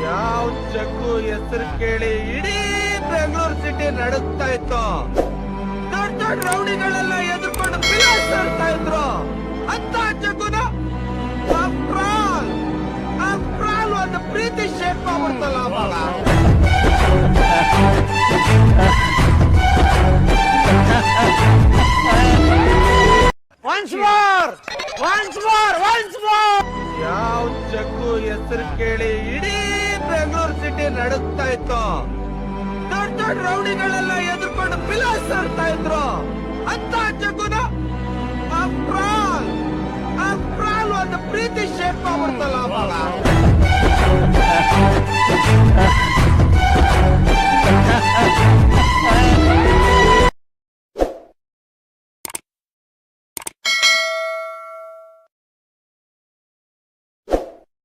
ಯಾವ ಜಗ್ಗು ಹೆಸರು ಕೇಳಿ ಇಡೀ ಬೆಂಗಳೂರು ಸಿಟಿ ನಡುಗ್ತಾ ಇತ್ತು. ದೊಡ್ಡ ದೊಡ್ಡ ರೌಡಿಗಳೆಲ್ಲ ಎದುರ್ಕೊಂಡು ಬಿಲಾಡ್ತಾ ಇದ್ರು. ಅಂತ ಜಗ್ಗುನ ಅಪ್ರಾಲ್ ಒಂದು ಪ್ರೀತಿ ಶೇಪ್ ಮಾಡ್ಬಿಡ್ತಲ್ಲ ಅವಾಗ. ಯಾವ ಜಗ್ಗು ಹೆಸರು ಕೇಳಿ ಇಡೀ ಬೆಂಗಳೂರು ಸಿಟಿ ನಡುಗ್ತಾ ಇತ್ತು. ದೊಡ್ಡ ದೊಡ್ಡ ರೌಡಿಗಳೆಲ್ಲ ಎದುರ್ಕೊಂಡು ಬಿಲಾಡ್ತಾ ಇದ್ರು. ಅಂತ ಜಗ್ಗುನ ಅಪ್ರಾಲ್ ಒಂದು ಪ್ರೀತಿ ಶೇಪ್ ಮಾಡ್ಬಿಡ್ತಲ್ಲ ಅವಾಗ.